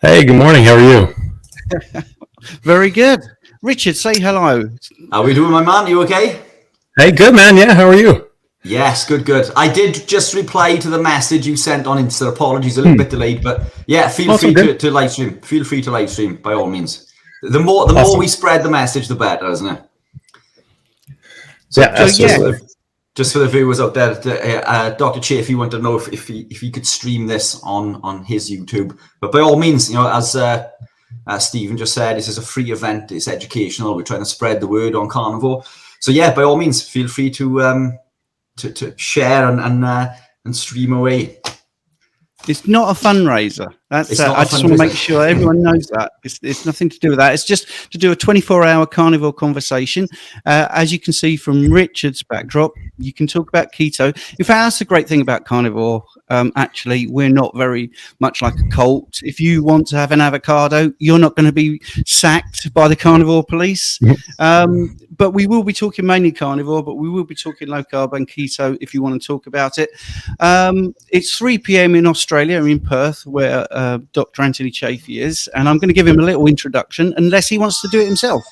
Hey, good morning. How are you? Very good. Richard, say hello. How are we doing, my man? You okay? Hey, good man. Yeah, how are you? Yes, good. I did just reply to the message you sent on Insta. Apologies, a little bit delayed, but yeah, feel free to live stream. Feel free to live stream by all means. The more we spread the message, the better, isn't it? So yeah, absolutely. Just for the viewers out there, Dr. Chaffee wanted to know if he could stream this on his YouTube. But by all means, you know, as Stephen just said, this is a free event. It's educational. We're trying to spread the word on carnivore. So yeah, by all means, feel free to share and stream away. It's not a fundraiser. I just want to make sure everyone knows that. It's nothing to do with that. It's just to do a 24-hour carnivore conversation. As you can see from Richard's backdrop, you can talk about keto. In fact, that's the great thing about carnivore. Actually, we're not very much like a cult. If you want to have an avocado, you're not going to be sacked by the carnivore police. But we will be talking mainly carnivore, but we will be talking low carb and keto if you want to talk about it. It's 3 p.m. in Australia, in Perth, where Dr. Anthony Chaffee is, and I'm going to give him a little introduction, unless he wants to do it himself.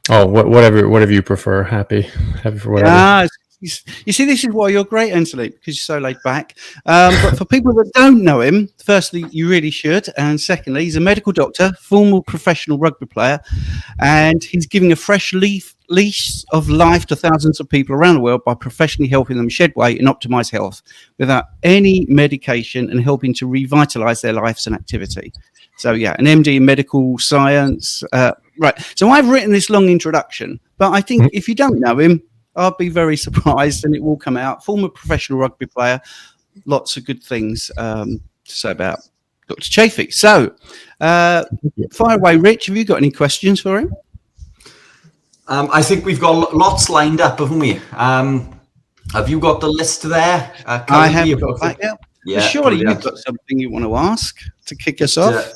Oh, whatever you prefer. Happy for whatever. You see, this is why you're great, Anthony, because you're so laid back. But for people that don't know him, firstly, you really should. And secondly, he's a medical doctor, former professional rugby player, and he's giving a fresh lease of life to thousands of people around the world by professionally helping them shed weight and optimize health without any medication and helping to revitalize their lives and activity. So, yeah, an MD in medical science. Right. So I've written this long introduction, but I think if you don't know him, I'll be very surprised, and it will come out. Former professional rugby player, lots of good things to say about Dr. Chaffee. So, fire away, Rich. Have you got any questions for him? I think we've got lots lined up, haven't we? Have you got the list there? I have got that. Yeah. Surely brilliant. You've got something you want to ask to kick us off.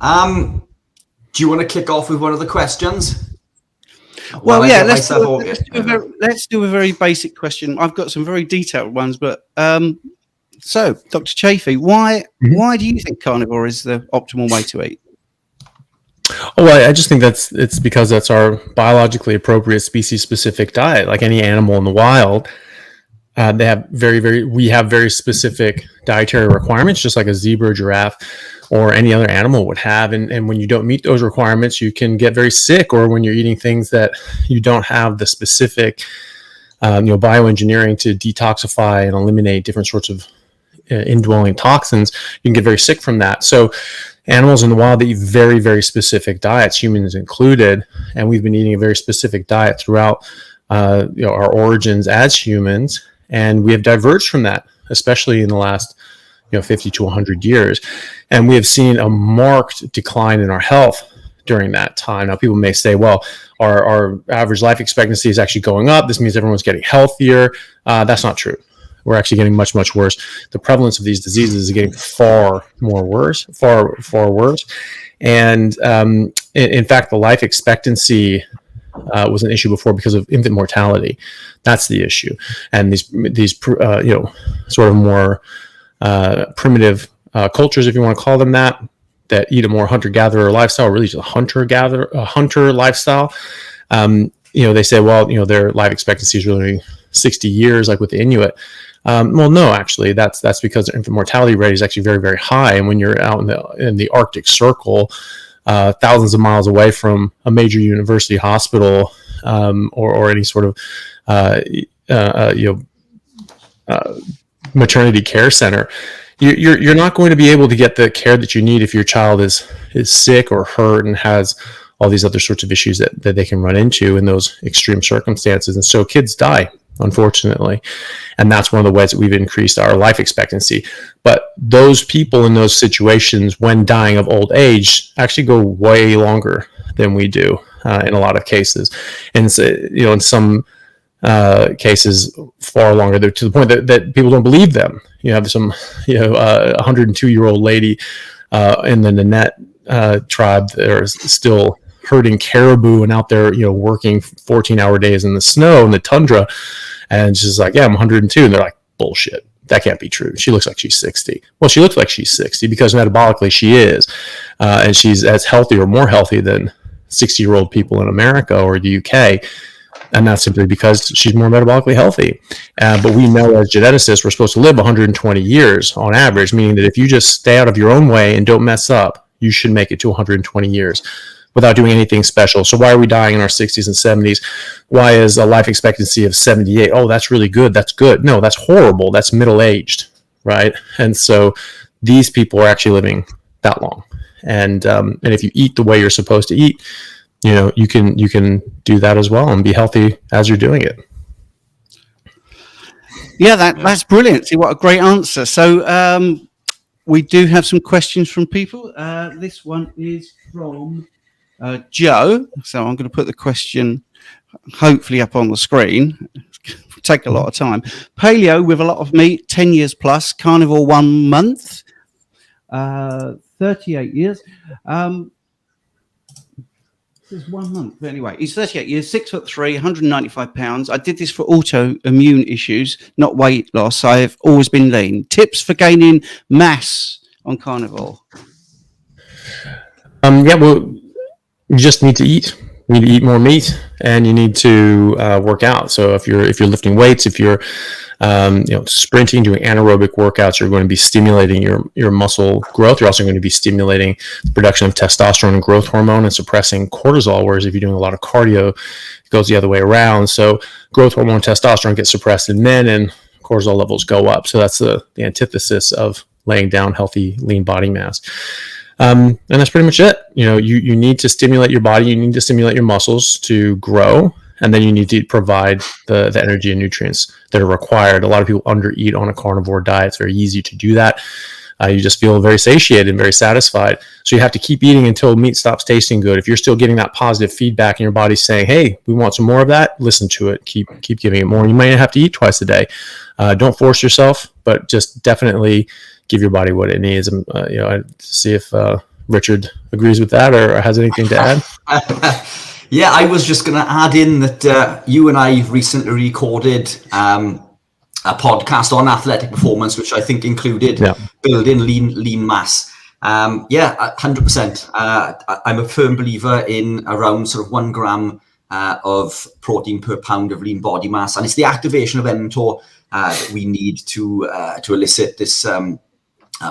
Do you want to kick off with one of the questions? Well, yeah, let's do a very basic question. I've got some very detailed ones, but so, Dr. Chaffee, why do you think carnivore is the optimal way to eat? Oh, well, I just think it's because that's our biologically appropriate species-specific diet. Like any animal in the wild, we have very specific dietary requirements, just like a zebra, giraffe, or any other animal would have. And when you don't meet those requirements, you can get very sick, or when you're eating things that you don't have the specific, bioengineering to detoxify and eliminate different sorts of indwelling toxins, you can get very sick from that. So animals in the wild, they eat very, very specific diets, humans included. And we've been eating a very specific diet throughout our origins as humans. And we have diverged from that, especially in the last 50 to 100 years. And we have seen a marked decline in our health during that time. Now, people may say, well, our average life expectancy is actually going up. This means everyone's getting healthier. That's not true. We're actually getting much, much worse. The prevalence of these diseases is getting far worse. And in fact, the life expectancy was an issue before because of infant mortality. That's the issue. And these sort of more primitive cultures, if you want to call them that eat a more hunter-gatherer lifestyle, really just a hunter lifestyle. They say, well, their life expectancy is really 60 years, like with the Inuit. Well, no, actually, that's because their infant mortality rate is actually very, very high. And when you're out in the Arctic Circle, thousands of miles away from a major university hospital, or any sort of maternity care center, you're not going to be able to get the care that you need if your child is sick or hurt and has all these other sorts of issues that they can run into in those extreme circumstances. And so kids die, unfortunately. And that's one of the ways that we've increased our life expectancy. But those people in those situations, when dying of old age, actually go way longer than we do in a lot of cases. And so, in some cases far longer, to the point that people don't believe them. You have some 102-year-old lady in the Nanette tribe that are still herding caribou and out there working 14-hour days in the snow in the tundra, and she's like, yeah, I'm 102, and they're like, bullshit, that can't be true. She looks like she's 60. Well, she looks like she's 60 because metabolically she is. And she's as healthy or more healthy than 60-year-old people in America or the UK. And that's simply because she's more metabolically healthy. But we know as geneticists, we're supposed to live 120 years on average, meaning that if you just stay out of your own way and don't mess up, you should make it to 120 years without doing anything special. So why are we dying in our 60s and 70s? Why is a life expectancy of 78? Oh, that's really good. That's good. No, that's horrible. That's middle-aged, right? And so these people are actually living that long. And if you eat the way you're supposed to eat, you can do that as well and be healthy as you're doing it. Yeah, that's brilliant. See, what a great answer. So we do have some questions from people. This one is from Joe. So I'm going to put the question hopefully up on the screen. It'll take a lot of time. Paleo with a lot of meat, 10 years plus, carnivore 1 month, 38 years. This is 1 month. But anyway, he's 38 years, 6'3", 195 pounds. I did this for autoimmune issues, not weight loss. I've always been lean. Tips for gaining mass on carnivore? Well, you just need to eat. You need to eat more meat, and you need to work out. So if you're lifting weights, if you're sprinting, doing anaerobic workouts, you're going to be stimulating your muscle growth. You're also going to be stimulating the production of testosterone and growth hormone and suppressing cortisol. Whereas if you're doing a lot of cardio, it goes the other way around. So growth hormone, testosterone gets suppressed in men, and cortisol levels go up. So that's the antithesis of laying down healthy, lean body mass. And that's pretty much it. You need to stimulate your body. You need to stimulate your muscles to grow. And then you need to provide the energy and nutrients that are required. A lot of people undereat on a carnivore diet. It's very easy to do that. You just feel very satiated and very satisfied. So you have to keep eating until meat stops tasting good. If you're still getting that positive feedback and your body's saying, hey, we want some more of that, listen to it. Keep giving it more. You might have to eat twice a day. Don't force yourself, but just definitely give your body what it needs. I see if Richard agrees with that or has anything to add. Yeah, I was just going to add in that you and I recently recorded a podcast on athletic performance, which I think included building lean mass. 100%. I'm a firm believer in around sort of 1 gram of protein per pound of lean body mass, and it's the activation of mTOR that we need to elicit this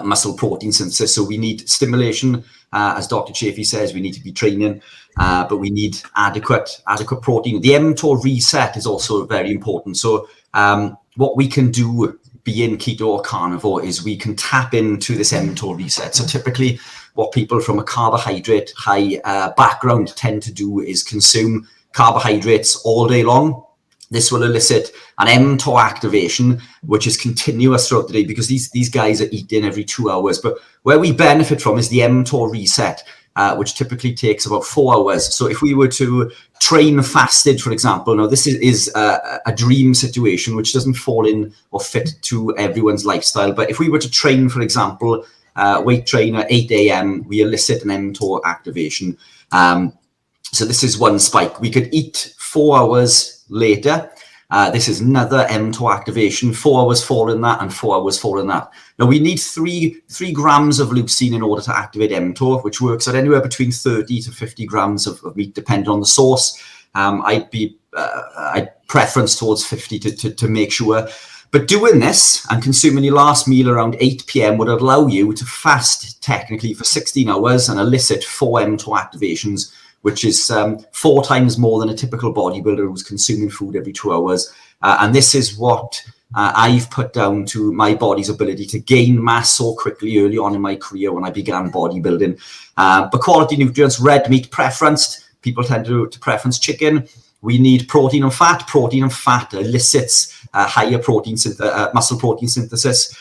muscle protein synthesis. So we need stimulation, as Dr. Chaffee says, we need to be training, but we need adequate protein. The mTOR reset is also very important. So what we can do, being keto or carnivore, is we can tap into this mTOR reset. So typically what people from a carbohydrate high background tend to do is consume carbohydrates all day long. This will elicit an mTOR activation, which is continuous throughout the day, because these guys are eating every 2 hours. But where we benefit from is the mTOR reset, which typically takes about 4 hours. So if we were to train fasted, for example, now this is a dream situation which doesn't fall in or fit to everyone's lifestyle. But if we were to train, for example, weight train at 8 a.m., we elicit an mTOR activation. So this is one spike. We could eat 4 hours later. This is another mTOR activation. 4 hours following that, and 4 hours following that. Now we need 3 grams of leucine in order to activate mTOR, which works at anywhere between 30 to 50 grams of meat, depending on the source. I'd preference towards 50 to make sure. But doing this and consuming your last meal around 8 p.m. would allow you to fast technically for 16 hours and elicit 4 mTOR activations, which is 4 times more than a typical bodybuilder who's consuming food every 2 hours. And this is what I've put down to my body's ability to gain mass so quickly early on in my career when I began bodybuilding. But quality nutrients, red meat preference, people tend to preference chicken. We need protein and fat. Protein and fat elicits higher muscle protein synthesis.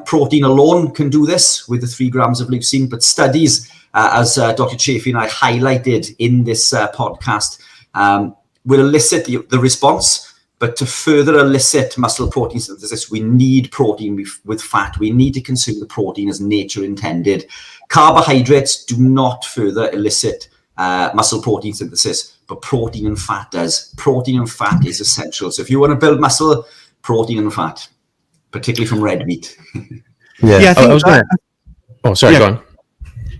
Protein alone can do this with the 3 grams of leucine, but studies, as Dr. Chaffee and I highlighted in this podcast, will elicit the response. But to further elicit muscle protein synthesis, we need protein with fat. We need to consume the protein as nature intended. Carbohydrates do not further elicit muscle protein synthesis, but protein and fat does. Protein and fat is essential. So if you want to build muscle, protein and fat. particularly from red meat. Yeah, I think I was going to. Oh, sorry, yeah. go on.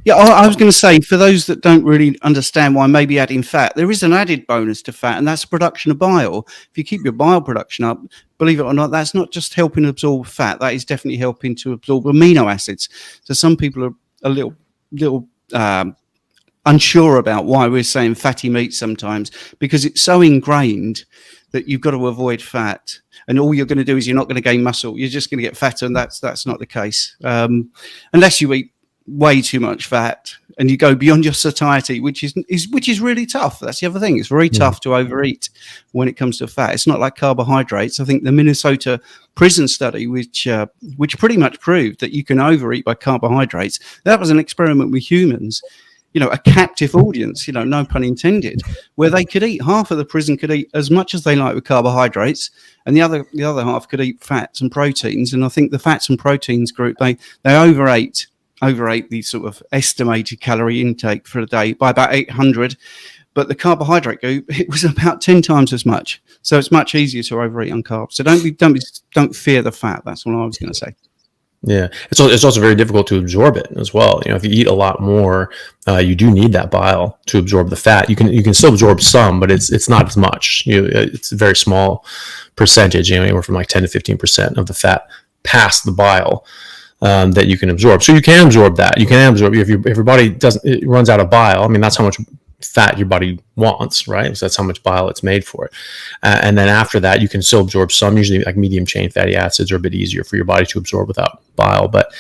Yeah, I was going to say, for those that don't really understand why maybe adding fat, there is an added bonus to fat, and that's the production of bile. If you keep your bile production up, believe it or not, that's not just helping absorb fat, that is definitely helping to absorb amino acids. So some people are a little unsure about why we're saying fatty meat sometimes, because it's so ingrained that you've got to avoid fat. And all you're going to do is you're not going to gain muscle. You're just going to get fatter, and that's not the case. Unless you eat way too much fat and you go beyond your satiety, which is really tough. That's the other thing. It's very tough to overeat when it comes to fat. It's not like carbohydrates. I think the Minnesota prison study, which pretty much proved that you can overeat by carbohydrates, that was an experiment with humans, a captive audience, no pun intended, where they could eat, half of the prison could eat as much as they like with carbohydrates, and the other half could eat fats and proteins. And I think the fats and proteins group, they overate the sort of estimated calorie intake for a day by about 800, but the carbohydrate group, it was about 10 times as much. So it's much easier to overeat on carbs. So don't fear the fat. That's what I was going to say. Yeah, it's also very difficult to absorb it as well. If you eat a lot more, you do need that bile to absorb the fat. You can still absorb some, but it's not as much. It's a very small percentage, anywhere from like 10 to 15% of the fat past the bile that you can absorb. So you can absorb that. You can absorb if your body it runs out of bile. I mean, that's how much fat your body wants, right? So that's how much bile it's made for it. And then after that, you can still absorb some. Usually, like medium chain fatty acids are a bit easier for your body to absorb without bile, but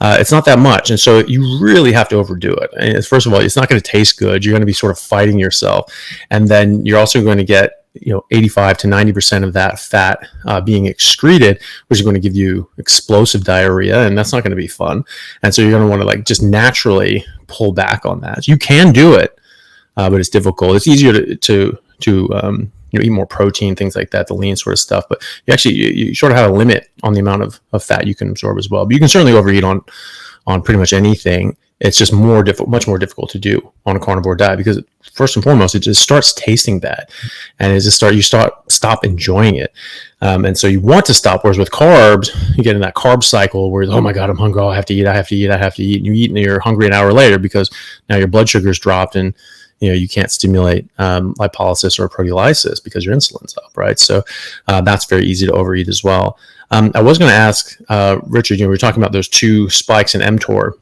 it's not that much. And so you really have to overdo it. And first of all, it's not going to taste good. You're going to be sort of fighting yourself, and then you're also going to get 85 to 90% of that fat being excreted, which is going to give you explosive diarrhea, and that's not going to be fun. And so you're going to want to just naturally pull back on that. You can do it, but it's difficult. It's easier to eat more protein, things like that, the lean sort of stuff. But you sort of have a limit on the amount of fat you can absorb as well. But you can certainly overeat on pretty much anything. It's just much more difficult to do on a carnivore diet, because first and foremost, it just starts tasting bad, and you stop enjoying it. And so you want to stop. Whereas with carbs, you get in that carb cycle where, oh my God, I'm hungry. I have to eat. And you eat and you're hungry an hour later because now your blood sugar's dropped, and you can't stimulate lipolysis or proteolysis because your insulin's up, right? So that's very easy to overeat as well. I was going to ask Richard, we were talking about those 2 spikes in mTOR.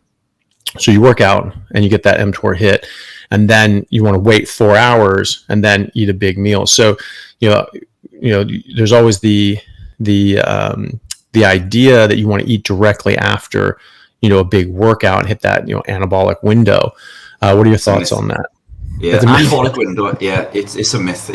So you work out and you get that mTOR hit, and then you want to wait 4 hours and then eat a big meal. So, there's always the idea that you want to eat directly after, a big workout and hit that, anabolic window. What are your thoughts on that? Yeah, anabolic window. Yeah, it's a myth.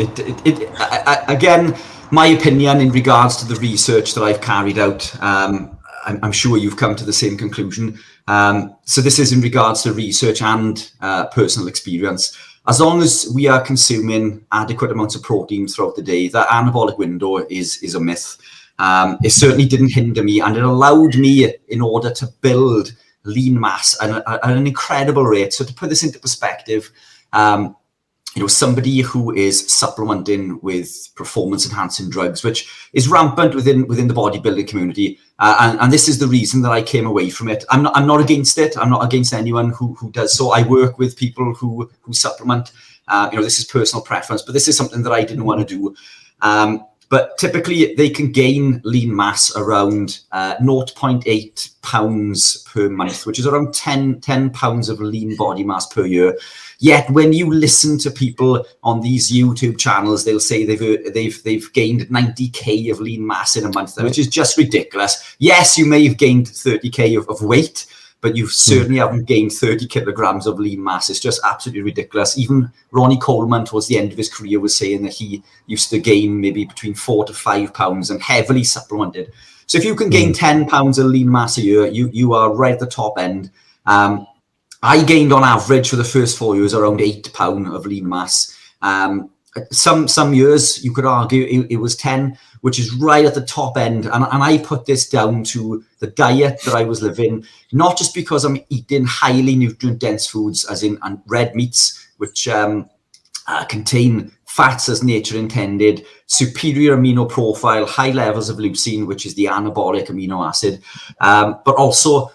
Again, my opinion in regards to the research that I've carried out, I'm sure you've come to the same conclusion. So this is in regards to research and personal experience. As long as we are consuming adequate amounts of protein throughout the day, that anabolic window is a myth. It certainly didn't hinder me, and it allowed me, in order to build lean mass at an incredible rate. So to put this into perspective, somebody who is supplementing with performance-enhancing drugs, which is rampant within the bodybuilding community, and this is the reason that I came away from it. I'm not against it. I'm not against anyone who does so. I work with people who supplement. This is personal preference, but this is something that I didn't want to do. But typically, they can gain lean mass around 0.8 pounds per month, which is around 10 pounds of lean body mass per year. Yet, when you listen to people on these YouTube channels, they'll say they've gained 90k of lean mass in a month, which is just ridiculous. Yes, you may have gained 30k of weight, but you certainly haven't gained 30 kilograms of lean mass. It's just absolutely ridiculous. Even Ronnie Coleman, towards the end of his career, was saying that he used to gain maybe between 4 to 5 pounds and heavily supplemented. So if you can gain 10 pounds of lean mass a year, you are right at the top end. I gained on average for the first 4 years around 8 pounds of lean mass. Some years you could argue it was 10, which is right at the top end. And I put this down to the diet that I was living, not just because I'm eating highly nutrient dense foods, as in red meats, which contain fats as nature intended, superior amino profile, high levels of leucine, which is the anabolic amino acid, but also,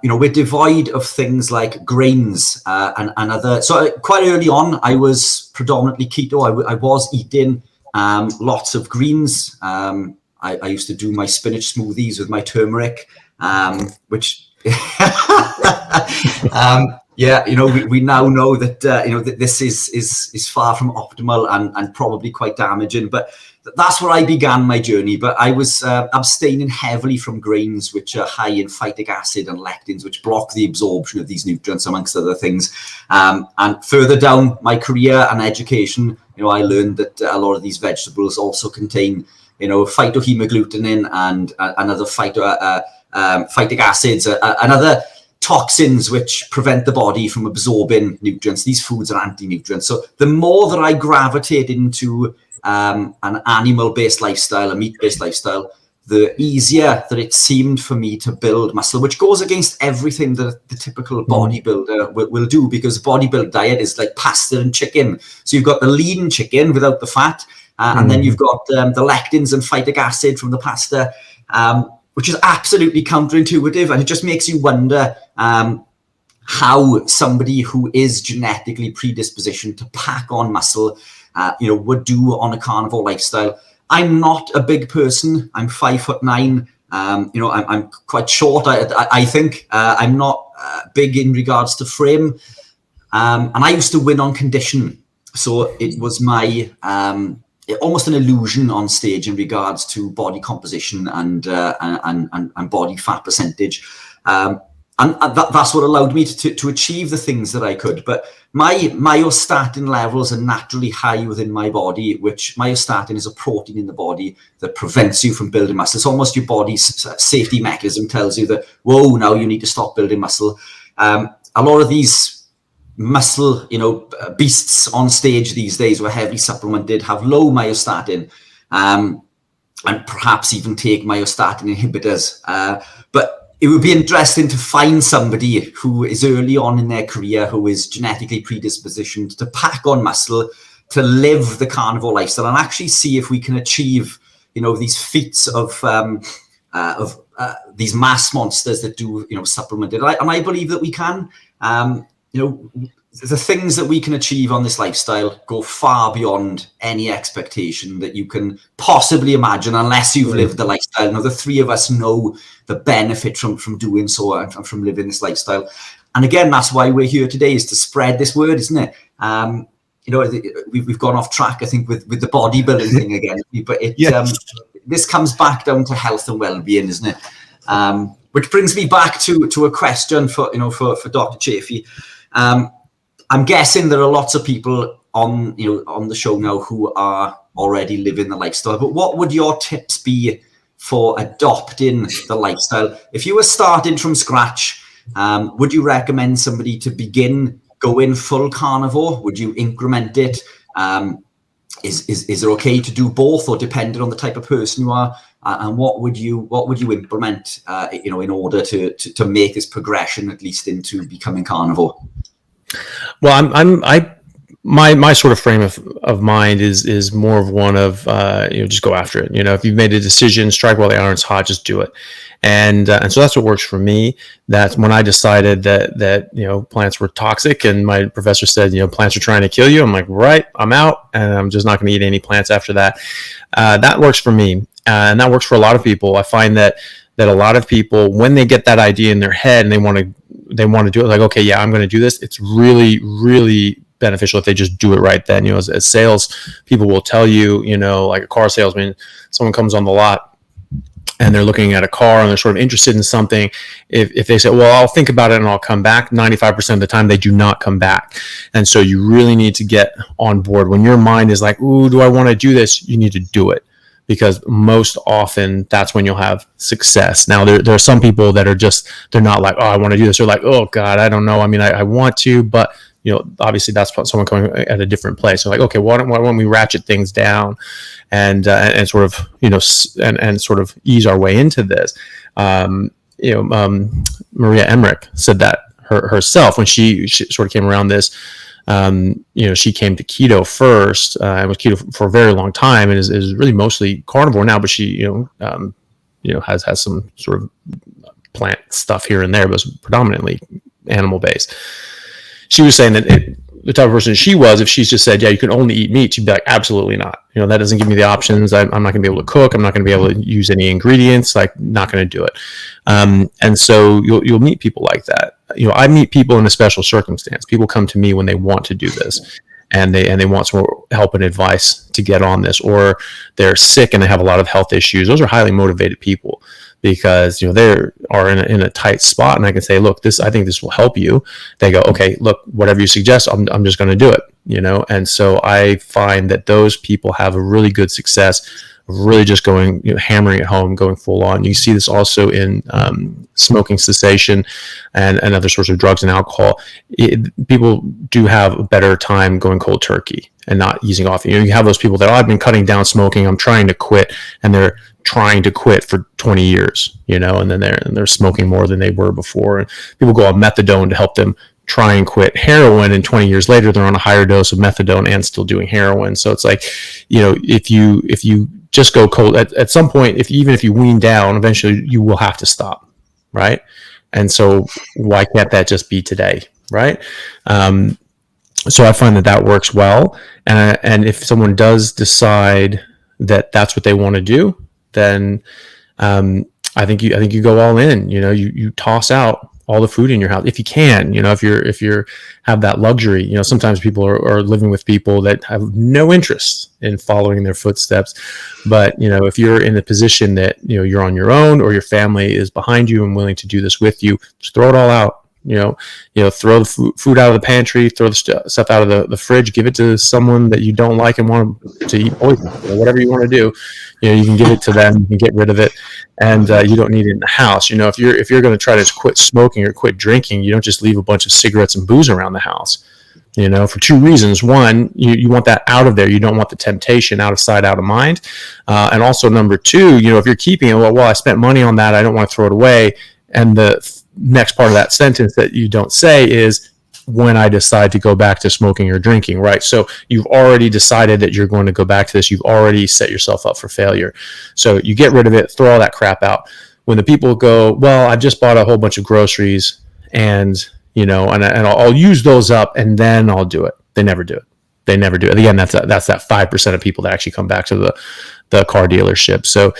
we're devoid of things like grains and other. So quite early on, I was predominantly keto. I was eating lots of greens. I used to do my spinach smoothies with my turmeric, which, we now know that, that this is far from optimal and probably quite damaging. But that's where I began my journey. But I was abstaining heavily from grains, which are high in phytic acid and lectins, which block the absorption of these nutrients, amongst other things. And further down my career and education, I learned that a lot of these vegetables also contain, phytohemagglutinin and other phytic acids and other toxins which prevent the body from absorbing nutrients. These foods are anti-nutrients. So the more that I gravitate into an animal-based lifestyle, a meat-based lifestyle, the easier that it seemed for me to build muscle, which goes against everything that the typical bodybuilder will do, because the bodybuilder diet is like pasta and chicken. So you've got the lean chicken without the fat, and then you've got the lectins and phytic acid from the pasta, which is absolutely counterintuitive. And it just makes you wonder how somebody who is genetically predispositioned to pack on muscle, would do on a carnivore lifestyle. I'm not a big person. I'm 5'9". I'm quite short. I think I'm not big in regards to frame, and I used to win on condition. So it was my almost an illusion on stage in regards to body composition and body fat percentage. And that's what allowed me to achieve the things that I could. But my myostatin levels are naturally high within my body, which myostatin is a protein in the body that prevents you from building muscle. It's almost your body's safety mechanism tells you that, whoa, now you need to stop building muscle. A lot of these muscle, beasts on stage these days who are heavily supplemented have low myostatin, and perhaps even take myostatin inhibitors. But it would be interesting to find somebody who is early on in their career, who is genetically predispositioned to pack on muscle, to live the carnivore lifestyle, and actually see if we can achieve, these feats of these mass monsters that do, supplemented. And I believe that we can. The things that we can achieve on this lifestyle go far beyond any expectation that you can possibly imagine, unless you've lived the lifestyle. The three of us know the benefit from doing so and from living this lifestyle. And again, that's why we're here today, is to spread this word, isn't it? We've gone off track, I think, with the bodybuilding thing again, but this comes back down to health and well-being, isn't it? Which brings me back to a question for Dr. Chaffee. I'm guessing there are lots of people on the show now who are already living the lifestyle, but what would your tips be for adopting the lifestyle? If you were starting from scratch, would you recommend somebody to begin going full carnivore? Would you increment it? Is it okay to do both, or depending on the type of person you are? And what would you implement, in order to make this progression at least into becoming carnivore? Well, my sort of frame of mind is more of one of just go after it. If you've made a decision, strike while the iron's hot, just do it. And so that's what works for me. That's when I decided that plants were toxic, and my professor said plants are trying to kill you. I'm like, right, I'm out, and I'm just not going to eat any plants after that. That works for me, and that works for a lot of people. I find that a lot of people, when they get that idea in their head and they want to do it, like, okay, yeah, I'm going to do this. It's really, really beneficial if they just do it right then. As sales people will tell you, like a car salesman, someone comes on the lot and they're looking at a car and they're sort of interested in something. If they say, well, I'll think about it and I'll come back, 95% of the time they do not come back. And so you really need to get on board. When your mind is like, ooh, do I want to do this? You need to do it, because most often that's when you'll have success. Now, there are some people that are just, they're not like, oh, I want to do this. They're like, oh God, I don't know. I mean, I want to, but obviously that's someone coming at a different place. So like, okay, why don't we ratchet things down and sort of, and sort of ease our way into this. Maria Emmerich said that herself when she sort of came around this She came to keto first and was keto for a very long time, and is really mostly carnivore now. But she, has some sort of plant stuff here and there, but was predominantly animal based. She was saying that the type of person she was, if she's just said, yeah, you can only eat meat, she'd be like, absolutely not. That doesn't give me the options. I'm not going to be able to cook. I'm not going to be able to use any ingredients. Like, not going to do it. And so you'll meet people like that. I meet people in a special circumstance. People come to me when they want to do this, and they want some help and advice to get on this, or they're sick and they have a lot of health issues. Those are highly motivated people, because they are in a tight spot, and I can say, look, I think this will help you. They go, okay, look, whatever you suggest, I'm just going to do it. And so I find that those people have a really good success of really just going, hammering it home, going full on. You see this also in smoking cessation and other sorts of drugs and alcohol. People do have a better time going cold turkey and not easing off. You have those people that, I've been cutting down smoking, I'm trying to quit, and they're trying to quit for 20 years, and then they're smoking more than they were before. And people go on methadone to help them try and quit heroin, and 20 years later they're on a higher dose of methadone and still doing heroin. So it's like, if you just go cold at some point, even if you wean down, eventually you will have to stop, right? And so why can't that just be today, right? So I find that works well. And if someone does decide that that's what they want to do, then I think you go all in. You toss out all the food in your house if you can. If you have that luxury. Sometimes people are living with people that have no interest in following their footsteps. But if you're in a position that you're on your own, or your family is behind you and willing to do this with you, just throw it all out. Throw the food out of the pantry, throw the stuff out of the fridge, give it to someone that you don't like and want to eat poison, whatever you want to do. You can give it to them, you can get rid of it, and you don't need it in the house. If you're going to try to quit smoking or quit drinking, you don't just leave a bunch of cigarettes and booze around the house. For two reasons. One, you want that out of there. You don't want the temptation, out of sight, out of mind. And also, number two, if you're keeping it, well, I spent money on that, I don't want to throw it away. And the next part of that sentence that you don't say is, when I decide to go back to smoking or drinking, right? So you've already decided that you're going to go back to this. You've already set yourself up for failure. So you get rid of it, throw all that crap out. When the people go, well, I just bought a whole bunch of groceries, and I'll use those up, and then I'll do it. They never do it. Again, that's that 5% of people that actually come back to the car dealership. So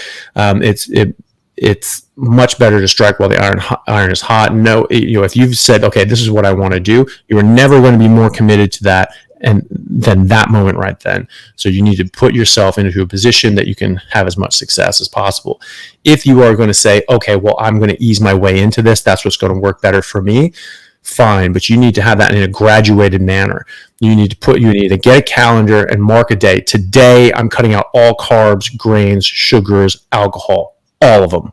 it's much better to strike while the iron is hot. No, if you've said, okay, this is what I want to do, you are never going to be more committed to that than that moment right then. So you need to put yourself into a position that you can have as much success as possible. If you are going to say, okay, well, I'm going to ease my way into this, that's what's going to work better for me, fine, but you need to have that in a graduated manner. You need to get a calendar and mark a day. Today, I'm cutting out all carbs, grains, sugars, alcohol. All of them.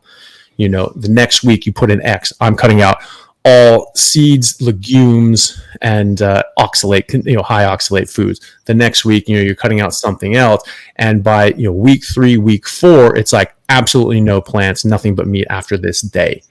The next week you put in X. I'm cutting out all seeds, legumes, and oxalate, high oxalate foods. The next week, you're cutting out something else. And by week 3, week 4, it's like absolutely no plants, nothing but meat after this day.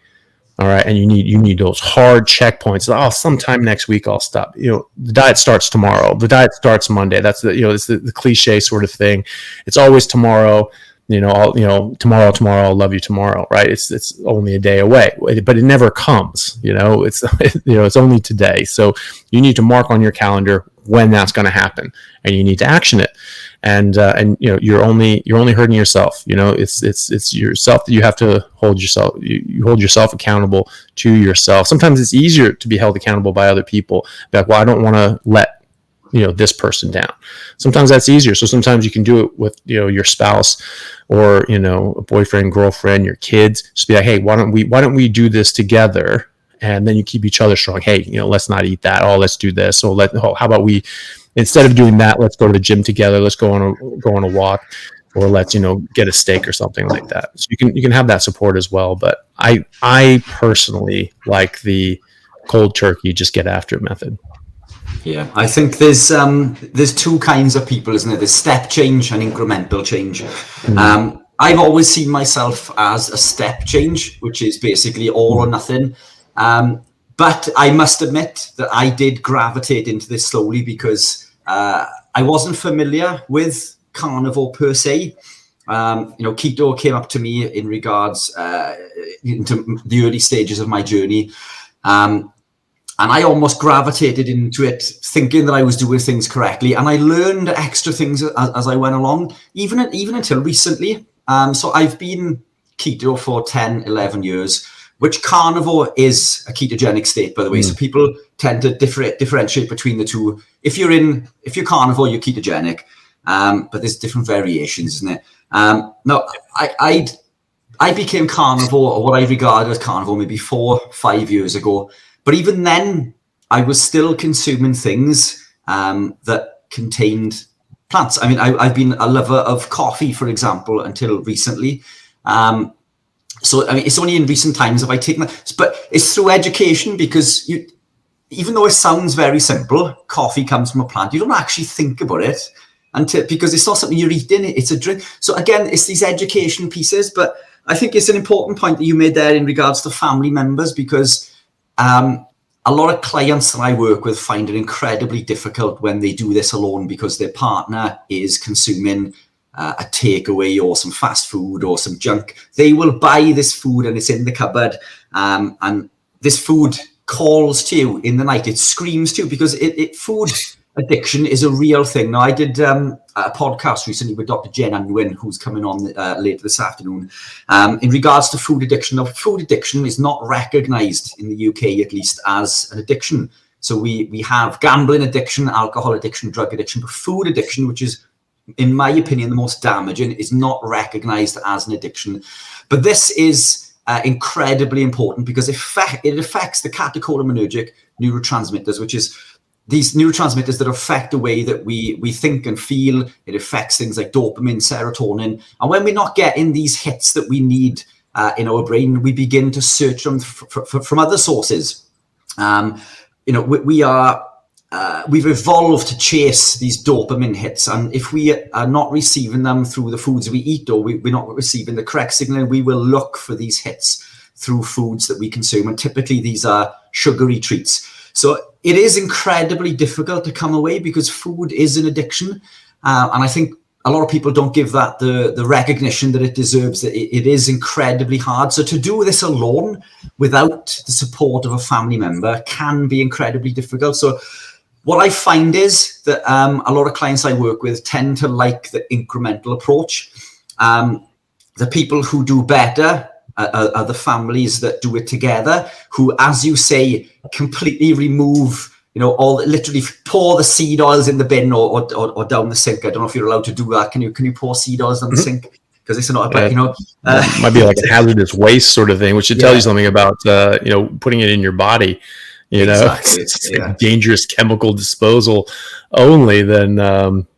All right, and you need those hard checkpoints. Oh, sometime next week I'll stop. The diet starts tomorrow. The diet starts Monday. That's it's the cliche sort of thing. It's always tomorrow. Tomorrow, I'll love you tomorrow, right? It's only a day away, but it never comes, it's only today. So you need to mark on your calendar when that's going to happen, and you need to action it. And you're only hurting yourself. It's yourself that you have to hold yourself. You hold yourself accountable to yourself. Sometimes it's easier to be held accountable by other people. Like, well, I don't want to let this person down. Sometimes that's easier. So sometimes you can do it with, your spouse or, a boyfriend, girlfriend, your kids. Just be like, hey, why don't we do this together? And then you keep each other strong. Hey, let's not eat that. Oh, let's do this. How about we, instead of doing that, let's go to the gym together. Let's go on a walk, or let's, get a steak or something like that. So you can have that support as well. But I personally like the cold turkey, just get after it method. Yeah, I think there's two kinds of people, isn't it? There's step change and incremental change. Mm-hmm. I've always seen myself as a step change, which is basically all or nothing. But But I must admit that I did gravitate into this slowly because I wasn't familiar with carnivore per se. Keto came up to me in regards into the early stages of my journey. And I almost gravitated into it thinking that I was doing things correctly. And I learned extra things as I went along, even until recently. So I've been keto for 10, 11 years, which carnivore is a ketogenic state, by the way. So people tend to differentiate between the two. If you're carnivore, you're ketogenic. But there's different variations, isn't it? No, I became carnivore, or what I regard as carnivore, maybe 4 or 5 years ago. But even then, I was still consuming things that contained plants. I mean, I've been a lover of coffee, for example, until recently. So, I mean, it's only in recent times have I taken that. But it's through education, because even though it sounds very simple, coffee comes from a plant, you don't actually think about it because it's not something you're eating, it's a drink. So again, it's these education pieces. But I think it's an important point that you made there in regards to family members, because a lot of clients that I work with find it incredibly difficult when they do this alone, because their partner is consuming a takeaway or some fast food or some junk. They will buy this food and it's in the cupboard, and this food calls to you in the night. It screams to you, because food addiction is a real thing. Now, I did a podcast recently with Dr. Jen Unwin, who's coming on later this afternoon, in regards to food addiction. Now, food addiction is not recognised in the UK, at least, as an addiction. So we have gambling addiction, alcohol addiction, drug addiction, but food addiction, which is, in my opinion, the most damaging, is not recognised as an addiction. But this is incredibly important, because it affects the catecholaminergic neurotransmitters, which is these neurotransmitters that affect the way that we think and feel. It affects things like dopamine, serotonin. And when we're not getting these hits that we need in our brain, we begin to search them from other sources. We've evolved to chase these dopamine hits. And if we are not receiving them through the foods we eat, or we're not receiving the correct signal, we will look for these hits through foods that we consume. And typically these are sugary treats. So it is incredibly difficult to come away, because food is an addiction. And I think a lot of people don't give that the recognition that it deserves. That it is incredibly hard. So to do this alone without the support of a family member can be incredibly difficult. So what I find is that a lot of clients I work with tend to like the incremental approach. The people who do better are the families that do it together, who, as you say, completely remove, literally pour the seed oils in the bin or down the sink. I don't know if you're allowed to do that. Can you pour seed oils down the sink? Because it's not, might be like a hazardous waste sort of thing, which should tell you something about, putting it in your body. Exactly. It's like dangerous chemical disposal only, then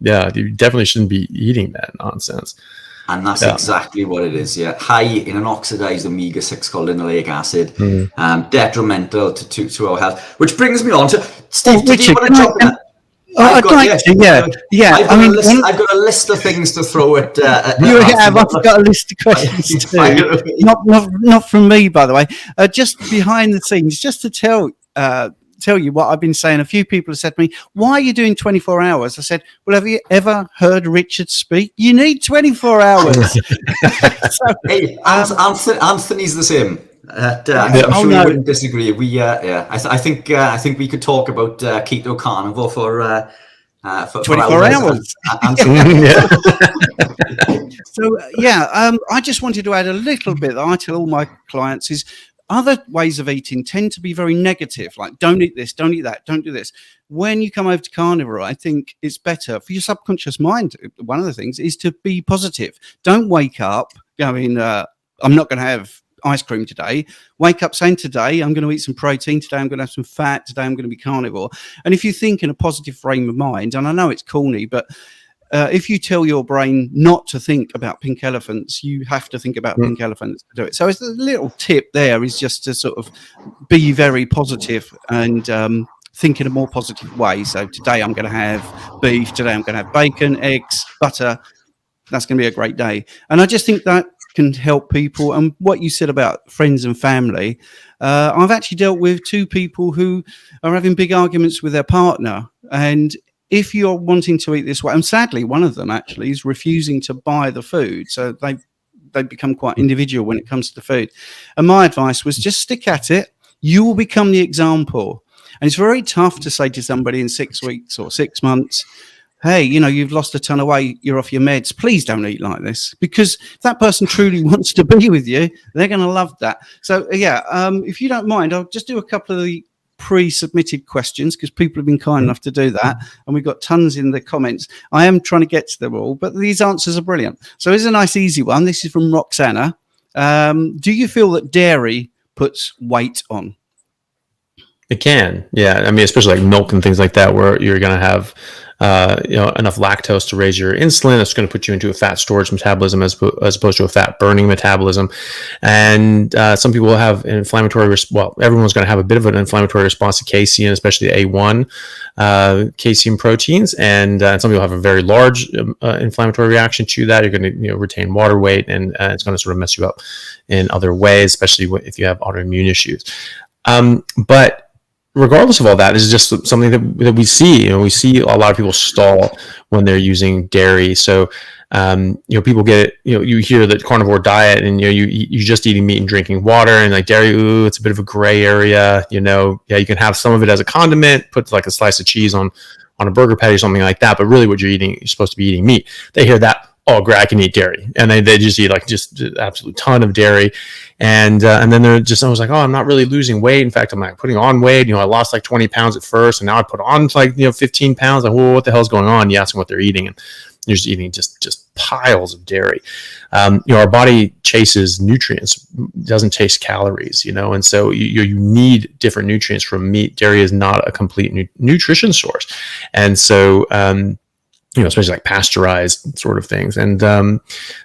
you definitely shouldn't be eating that nonsense. And that's exactly what it is. Yeah, high in an oxidized omega-6 called linoleic acid, detrimental to our health. Which brings me on to Steve. Did you want to jump in? I've got a list of things to throw at. You have. I've got a list of questions too. Not from me, by the way. Just behind the scenes, just to tell you what I've been saying. A few people have said to me, "Why are you doing 24 hours?" I said, "Well, have you ever heard Richard speak? You need 24 hours." Hey, Anthony's the same. I'm sure you wouldn't disagree. I think we could talk about keto carnivore for 24 hours. So I just wanted to add a little bit that I tell all my clients is other ways of eating tend to be very negative, like don't eat this, don't eat that, don't do this. When you come over to carnivore, I think it's better for your subconscious mind. One of the things is to be positive. Don't wake up going, I'm not going to have ice cream today. Wake up saying, today I'm going to eat some protein, today I'm going to have some fat, today I'm going to be carnivore. And if you think in a positive frame of mind, and I know it's corny, but if you tell your brain not to think about pink elephants, you have to think about pink elephants to do it. So it's a little tip there is just to sort of be very positive and think in a more positive way. So today I'm going to have beef, today I'm going to have bacon, eggs, butter. That's going to be a great day. And I just think that can help people. And what you said about friends and family, I've actually dealt with 2 people who are having big arguments with their partner. And if you're wanting to eat this way, and sadly, one of them actually is refusing to buy the food. So they become quite individual when it comes to the food. And my advice was just stick at it. You will become the example. And it's very tough to say to somebody in 6 weeks or 6 months, hey, you've lost a ton of weight, you're off your meds, please don't eat like this. Because if that person truly wants to be with you, they're going to love that. So, if you don't mind, I'll just do a couple of the pre-submitted questions because people have been kind enough to do that. And we've got tons in the comments. I am trying to get to them all, but these answers are brilliant. So here's a nice, easy one. This is from Roxana. Do you feel that dairy puts weight on? It can, yeah. I mean, especially like milk and things like that, where you're going to have enough lactose to raise your insulin. It's going to put you into a fat storage metabolism as opposed to a fat burning metabolism. And some people have an inflammatory everyone's going to have a bit of an inflammatory response to casein, especially A1 casein proteins. And some people have a very large inflammatory reaction to that. You're going to retain water weight, and it's going to sort of mess you up in other ways, especially if you have autoimmune issues. But regardless of all that, this is just something that we see. We see a lot of people stall when they're using dairy. So, people get it. You hear the carnivore diet, and you're just eating meat and drinking water, and like dairy, it's a bit of a gray area. You can have some of it as a condiment, put like a slice of cheese on a burger patty or something like that. But really, what you're supposed to be eating meat. They hear that, oh, great, I can eat dairy. And they just eat like just an absolute ton of dairy. And then I was like, oh, I'm not really losing weight. In fact, I'm like putting on weight. I lost like 20 pounds at first, and now I put on like, 15 pounds. Like, well, what the hell's going on? You ask them what they're eating, and you're just eating just piles of dairy. Our body chases nutrients, doesn't chase calories, and so you need different nutrients from meat. Dairy is not a complete nutrition source. And so, especially like pasteurized sort of things. And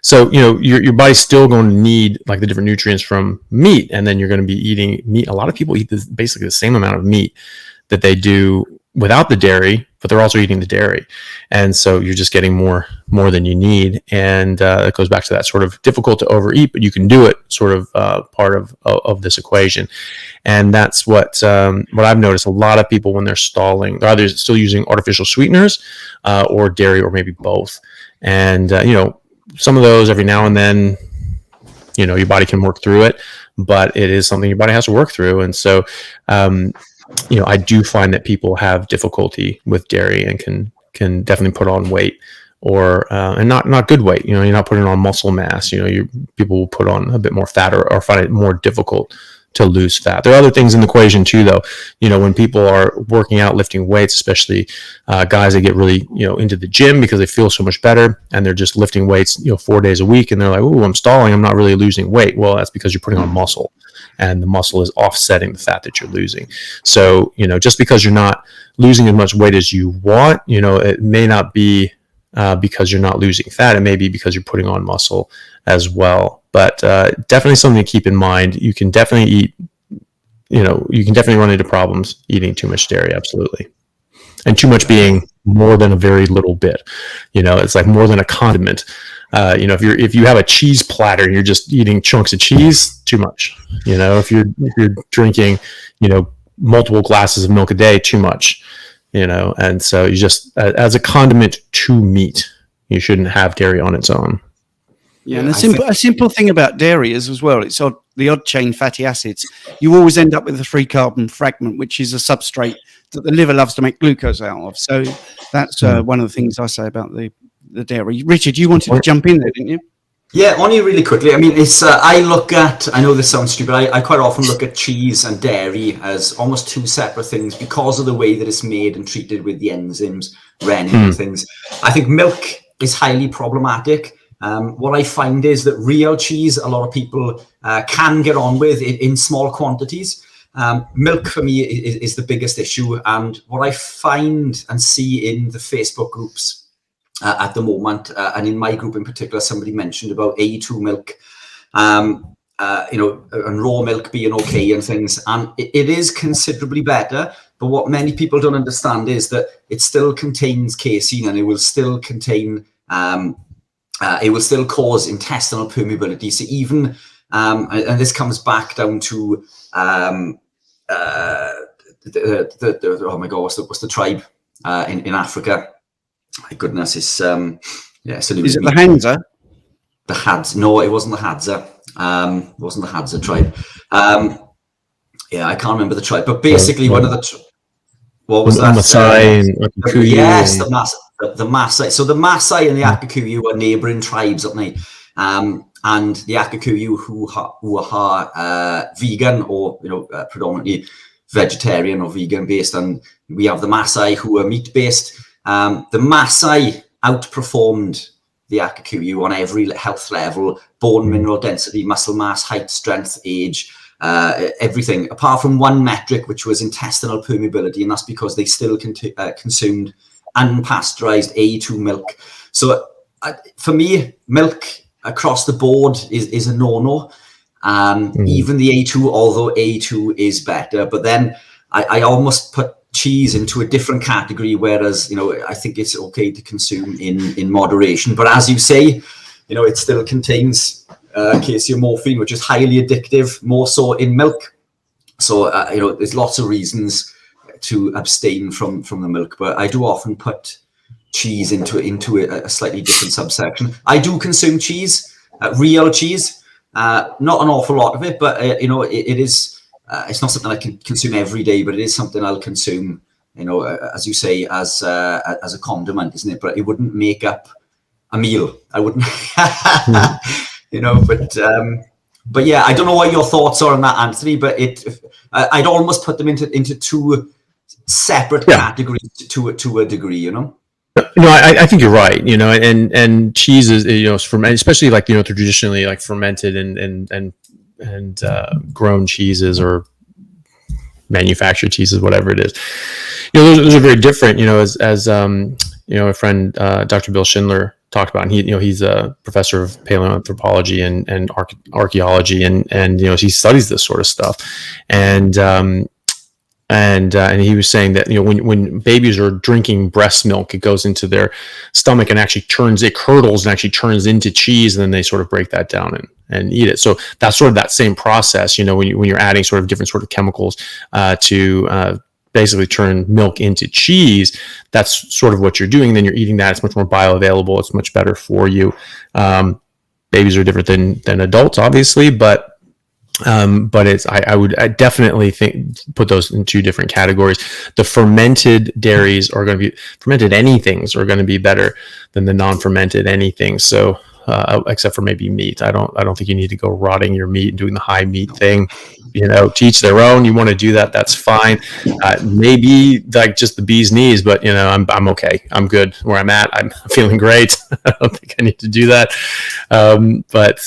so, your body's still going to need like the different nutrients from meat. And then you're going to be eating meat. A lot of people eat basically the same amount of meat that they do without the dairy, but they're also eating the dairy. And so you're just getting more than you need. And it goes back to that sort of difficult to overeat, but you can do it sort of part of this equation. And that's what I've noticed. A lot of people, when they're stalling, they're either still using artificial sweeteners or dairy, or maybe both. And, some of those every now and then, your body can work through it, but it is something your body has to work through. And so, I do find that people have difficulty with dairy and can definitely put on weight, or and not good weight. You're not putting on muscle mass. People will put on a bit more fat, or find it more difficult to lose fat. There are other things in the equation too, though. When people are working out, lifting weights, especially guys that get really into the gym because they feel so much better, and they're just lifting weights 4 days a week, and they're like, "Ooh, I'm stalling. I'm not really losing weight." Well, that's because you're putting on muscle, and the muscle is offsetting the fat that you're losing. So just because you're not losing as much weight as you want, it may not be because you're not losing fat. It may be because you're putting on muscle as well. But definitely something to keep in mind. You can definitely eat, you can definitely run into problems eating too much dairy. Absolutely. And too much being more than a very little bit. It's like more than a condiment. If you have a cheese platter and you're just eating chunks of cheese, too much. If you're drinking, multiple glasses of milk a day, too much. And so you just as a condiment to meat, you shouldn't have dairy on its own. Yeah, and a simple thing about dairy is as well, it's the odd chain fatty acids. You always end up with a free carbon fragment, which is a substrate that the liver loves to make glucose out of. So that's one of the things I say about the dairy. Richard, you wanted to jump in there, didn't you? Yeah, only really quickly. I mean, it's I know this sounds stupid. I quite often look at cheese and dairy as almost two separate things because of the way that it's made and treated with the enzymes, rennet and things. I think milk is highly problematic. What I find is that real cheese, a lot of people can get on with in small quantities. Milk for me is the biggest issue. And what I find and see in the Facebook groups at the moment, and in my group in particular, somebody mentioned about A2 milk, and raw milk being okay and things. And it is considerably better. But what many people don't understand is that it still contains casein, and it will still contain it will still cause intestinal permeability. So even, and this comes back down to, oh my God, what's the tribe in Africa? My goodness, it's Is it the Hansa? The Hadza? No, it wasn't the Hadza. It wasn't the Hadza tribe. I can't remember the tribe, but basically one of the. What was that? Maasai and Kikuyu. Yes, the Maasai. So the Maasai and the Kikuyu are neighbouring tribes, aren't they? And the Kikuyu who are vegan or predominantly vegetarian or vegan based, and we have the Maasai who are meat based. The Maasai outperformed the Kikuyu on every health level: bone mineral density, muscle mass, height, strength, age. Everything apart from one metric, which was intestinal permeability, and that's because they still consumed unpasteurized A2 milk. So for me, milk across the board is a no-no. Even the A2, although A2 is better, but then I almost put cheese into a different category, whereas I think it's okay to consume in moderation. But as you say, it still contains casomorphine, which is highly addictive, more so in milk. So there's lots of reasons to abstain from the milk, but I do often put cheese into a slightly different subsection. I do consume cheese, real cheese, not an awful lot of it, but it is. It's not something I can consume every day, but it is something I'll consume. As you say, as a condiment, isn't it? But it wouldn't make up a meal. I wouldn't. But yeah, I don't know what your thoughts are on that, Anthony, but I'd almost put them into two separate categories to a degree, No, I think you're right. And cheese is especially like traditionally like fermented and grown cheeses or manufactured cheeses, whatever it is. Those are very different. As a friend, Dr. Bill Schindler, talked about, and he's a professor of paleoanthropology and archaeology, and he studies this sort of stuff, and he was saying that when babies are drinking breast milk, it goes into their stomach and actually curdles and actually turns into cheese, and then they sort of break that down and eat it. So that's sort of that same process, when you're adding sort of different sort of chemicals to basically turn milk into cheese. That's sort of what you're doing. Then you're eating that. It's much more bioavailable. It's much better for you. Babies are different than adults, obviously, but I definitely put those in two different categories. The fermented dairies are going to be fermented anythings are going to be better than the non-fermented anything. So except for maybe meat, I don't think you need to go rotting your meat and doing the high meat thing. To each their own. You want to do that, that's fine. Maybe like just the bee's knees, but I'm okay. I'm good where I'm at. I'm feeling great. I don't think I need to do that. But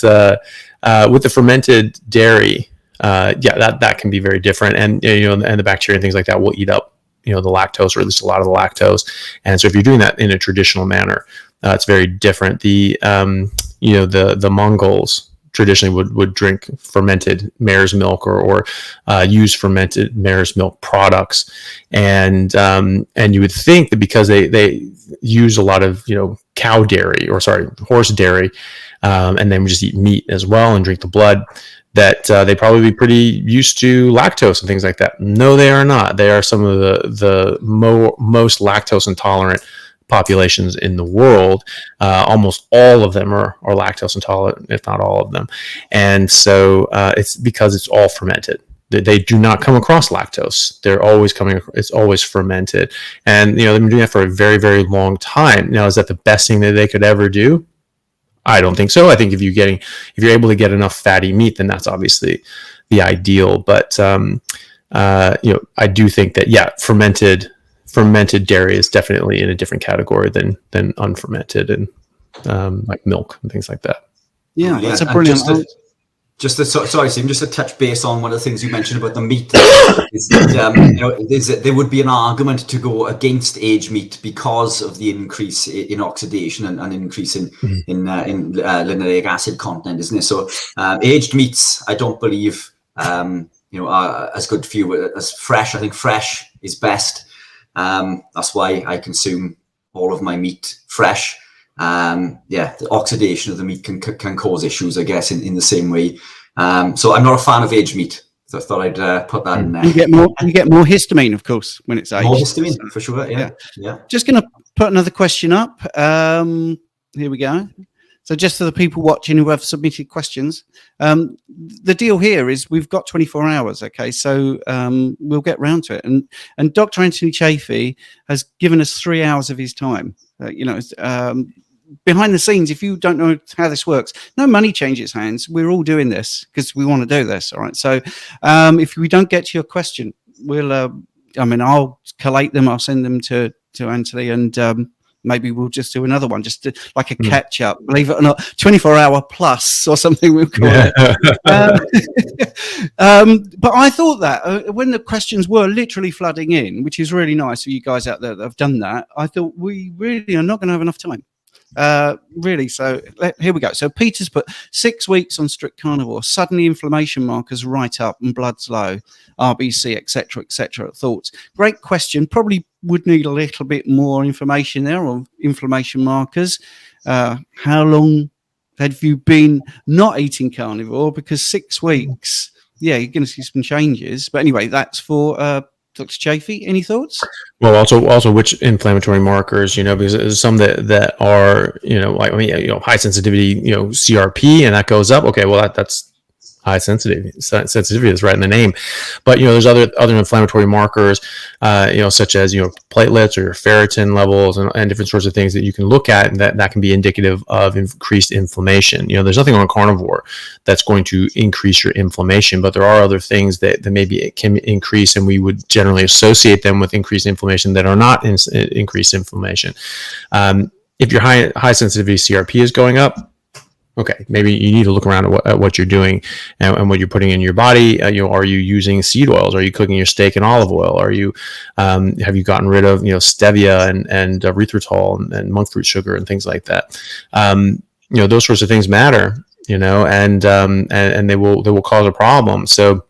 with the fermented dairy, that can be very different, and and the bacteria and things like that will eat up the lactose, or at least a lot of the lactose. And so if you're doing that in a traditional manner, it's very different. The Mongols traditionally would drink fermented mare's milk or use fermented mare's milk products, and you would think that because they use a lot of cow dairy, or horse dairy, and then we just eat meat as well and drink the blood, that they probably be pretty used to lactose and things like that. No, they are not. They are some of the most lactose intolerant populations in the world. Almost all of them are lactose intolerant, if not all of them. And so it's because it's all fermented. They do not come across lactose. It's always fermented. And they've been doing that for a very, very long time. Now, is that the best thing that they could ever do? I don't think so. I think if you're able to get enough fatty meat, then that's obviously the ideal. But I do think that fermented dairy is definitely in a different category than unfermented, and like milk and things like that. Yeah, that's a brilliant. Sorry, Stephen, just to touch base on one of the things you mentioned about the meat. Is that, there would be an argument to go against aged meat because of the increase in oxidation and increase in linoleic acid content, isn't it? So aged meats, I don't believe are as good for you as fresh. I think fresh is best. That's why I consume all of my meat fresh. the oxidation of the meat can cause issues, I guess, in the same way. So I'm not a fan of aged meat. So I thought I'd put that in there. You get more histamine, of course, when it's aged. More histamine, for sure. Yeah. Just going to put another question up. Here we go. So just for the people watching who have submitted questions, the deal here is we've got 24 hours. Okay, so we'll get round to it. And Dr. Anthony Chaffee has given us 3 hours of his time. Behind the scenes, if you don't know how this works, no money changes hands. We're all doing this because we want to do this. All right. So if we don't get to your question, I'll collate them. I'll send them to Anthony, and maybe we'll just do another one, just like a catch up. Believe it or not, 24-hour plus or something we'll call it. But I thought that when the questions were literally flooding in, which is really nice for you guys out there that have done that, I thought we really are not going to have enough time. Really. So here we go. So Peter's put 6 weeks on strict carnivore, suddenly inflammation markers right up and blood's low, RBC, etc. Thoughts? Great question. Probably would need a little bit more information there on inflammation markers. How long have you been not eating carnivore? Because 6 weeks, you're going to see some changes. But anyway, that's for Dr. Chaffee, any thoughts? Well, also which inflammatory markers, because there's some that are, high sensitivity, CRP, and that goes up. Okay, well that's high sensitivity is right in the name. But there's other inflammatory markers, such as platelets or ferritin levels and different sorts of things that you can look at, and that can be indicative of increased inflammation. There's nothing on carnivore that's going to increase your inflammation, but there are other things that maybe it can increase, and we would generally associate them with increased inflammation that are not increased inflammation. If your high sensitivity CRP is going up, okay, maybe you need to look around at what you're doing and what you're putting in your body. Are you using seed oils? Are you cooking your steak in olive oil? Are you have you gotten rid of stevia and erythritol and monk fruit sugar and things like that? Those sorts of things matter. And they will cause a problem. So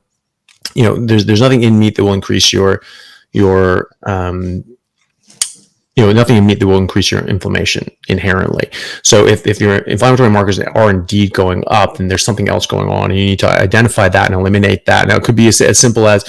there's nothing in meat that will increase your nothing in meat that will increase your inflammation inherently. So if your inflammatory markers are indeed going up, then there's something else going on, and you need to identify that and eliminate that. Now, it could be as simple as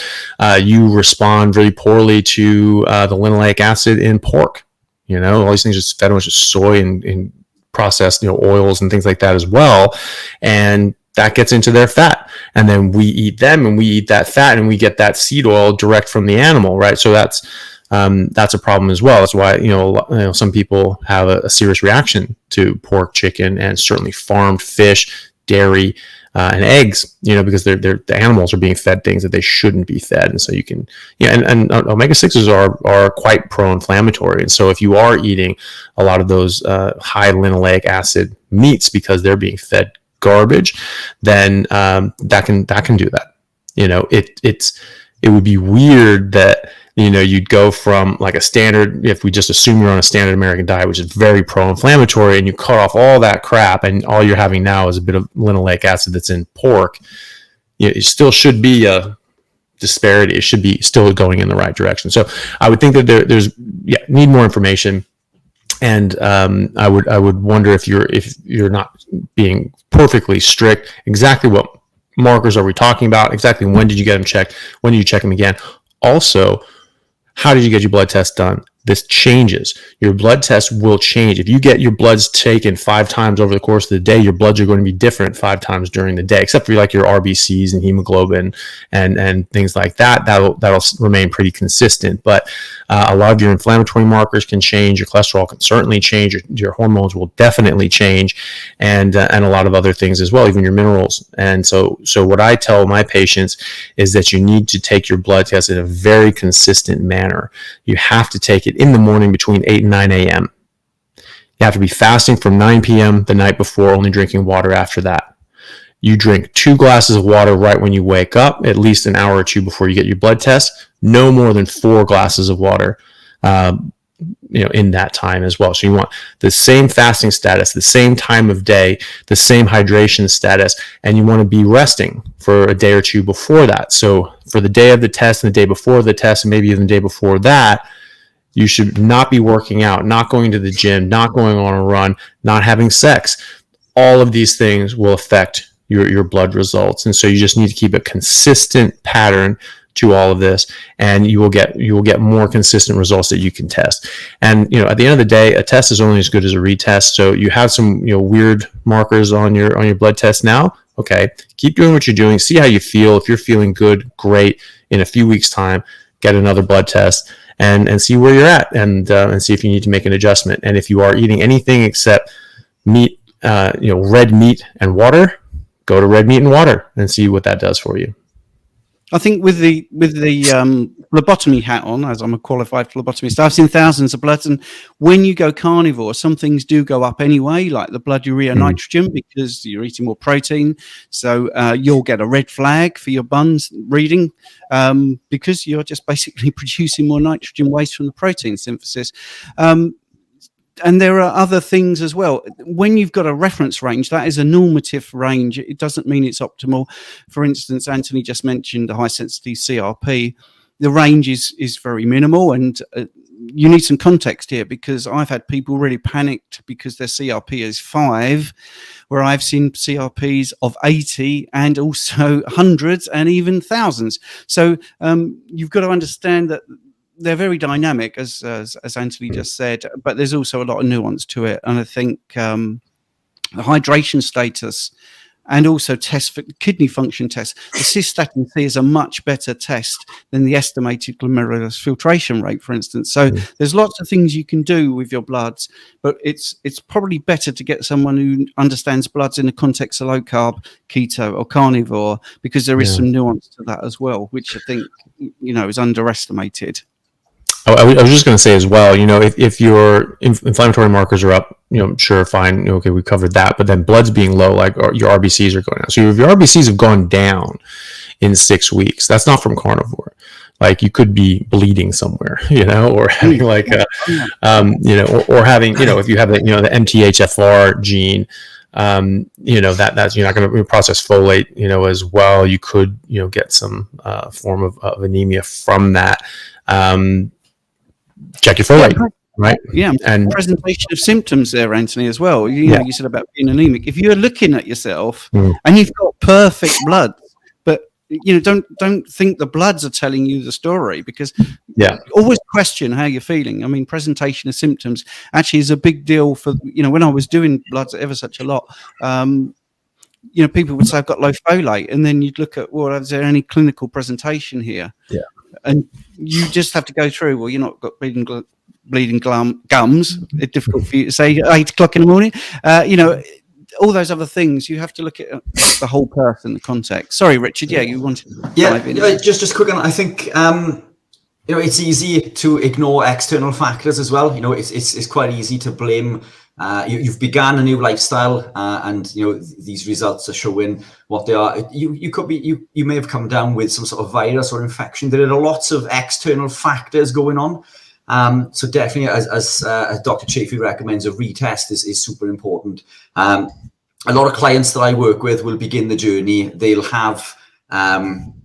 you respond really poorly to the linoleic acid in pork. All these things are fed with just soy and processed oils and things like that as well, and that gets into their fat, and then we eat them, and we eat that fat, and we get that seed oil direct from the animal, right? So that's a problem as well. That's why some people have a serious reaction to pork, chicken, and certainly farmed fish, dairy, and eggs. Because the animals are being fed things that they shouldn't be fed, and so you can and omega-6s are quite pro-inflammatory. And so if you are eating a lot of those high linoleic acid meats because they're being fed garbage, then that can do that. It would be weird that you'd go from like a standard, if we just assume you're on a standard American diet, which is very pro-inflammatory, and you cut off all that crap, and all you're having now is a bit of linoleic acid that's in pork. It still should be a disparity. It should be still going in the right direction. So I would think that there's need more information, and I would wonder if you're not being perfectly strict. Exactly what markers are we talking about? Exactly when did you get them checked? When did you check them again? Also, how did you get your blood test done? This changes. Your blood test will change. If you get your bloods taken 5 times over the course of the day, your bloods are going to be different 5 times during the day, except for like your RBCs and hemoglobin and things like that. That'll remain pretty consistent. But a lot of your inflammatory markers can change. Your cholesterol can certainly change. Your hormones will definitely change, and a lot of other things as well, even your minerals. And so what I tell my patients is that you need to take your blood test in a very consistent manner. You have to take it in the morning between 8 and 9 a.m. You have to be fasting from 9 p.m. the night before, only drinking water after that. You drink 2 glasses of water right when you wake up, at least an hour or 2 before you get your blood test. No more than 4 glasses of water, in that time as well. So you want the same fasting status, the same time of day, the same hydration status, and you want to be resting for a day or 2 before that. So for the day of the test and the day before the test, and maybe even the day before that, You should not be working out, not going to the gym, not going on a run, not having sex. All of these things will affect your blood results. And so you just need to keep a consistent pattern to all of this, and you will get more consistent results that you can test. And at the end of the day, a test is only as good as a retest. So you have some weird markers on your blood test now. Okay, keep doing what you're doing. See how you feel. If you're feeling good, great. In a few weeks' time, get another blood test and see where you're at, and see if you need to make an adjustment. And if you are eating anything except meat, red meat and water, go to red meat and water and see what that does for you. I think with the phlebotomy hat on, as I'm a qualified phlebotomist, I've seen thousands of bloods, and when you go carnivore, some things do go up anyway, like the blood urea nitrogen, because you're eating more protein. So you'll get a red flag for your buns reading, because you're just basically producing more nitrogen waste from the protein synthesis. And there are other things as well. When you've got a reference range, that is a normative range. It doesn't mean it's optimal. For instance, Anthony just mentioned the high sensitivity CRP. The range is very minimal, and you need some context here, because I've had people really panicked because their CRP is 5, where I've seen CRPs of 80 and also hundreds and even thousands. So you've got to understand that they're very dynamic, as Anthony just said, but there's also a lot of nuance to it. And I think the hydration status and also tests for kidney function tests, the cystatin C is a much better test than the estimated glomerular filtration rate, for instance. So there's lots of things you can do with your bloods, but it's probably better to get someone who understands bloods in the context of low carb, keto or carnivore, because there is some nuance to that as well, which I think is underestimated. I was just going to say as well, if your inflammatory markers are up, sure, fine. Okay, we covered that. But then blood's being low, like your RBCs are going down. So if your RBCs have gone down in 6 weeks, that's not from carnivore. Like you could be bleeding somewhere, or having like, or having, if you have the MTHFR gene, that's you're not going to process folate, as well. You could, get some form of anemia from that. Check your folate, right? Yeah, and presentation of symptoms there, Anthony, as well. You said about being anemic. If you're looking at yourself and you've got perfect blood, but don't think the bloods are telling you the story, because always question how you're feeling. I mean, presentation of symptoms actually is a big deal for when I was doing bloods ever such a lot. People would say I've got low folate, and then you'd look at, well, is there any clinical presentation here? Yeah. And you just have to go through, well, you're not got bleeding gums. It's difficult for you to say at 8 o'clock in the morning. All those other things, you have to look at the whole person, the context. Sorry, Richard. Yeah, you wanted to dive in. Just quick on, I think, it's easy to ignore external factors as well. It's quite easy to blame. You've begun a new lifestyle, and these results are showing what they are. You may have come down with some sort of virus or infection. There are lots of external factors going on. So definitely, as Dr. Chaffee recommends, a retest is super important. A lot of clients that I work with will begin the journey. They'll have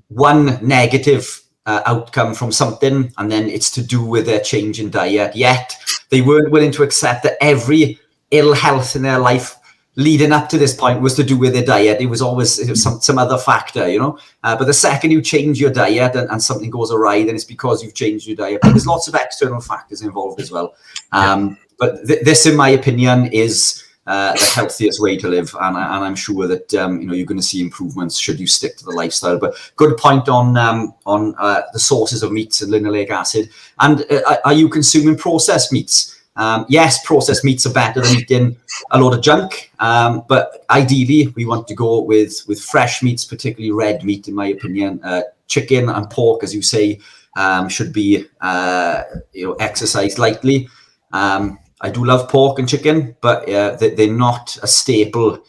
one negative outcome from something, and then it's to do with their change in diet. Yet they weren't willing to accept that every ill health in their life leading up to this point was to do with their diet. It was always some other factor, but the second you change your diet and something goes awry, then it's because you've changed your diet. But there's lots of external factors involved as well. But this, in my opinion, is the healthiest way to live, and I'm sure that you're going to see improvements should you stick to the lifestyle. But good point on the sources of meats and linoleic acid. And are you consuming processed meats? Yes, processed meats are better than eating a lot of junk, but ideally we want to go with fresh meats, particularly red meat, in my opinion. Chicken and pork, as you say, should be exercised lightly. I do love pork and chicken, but they're not a staple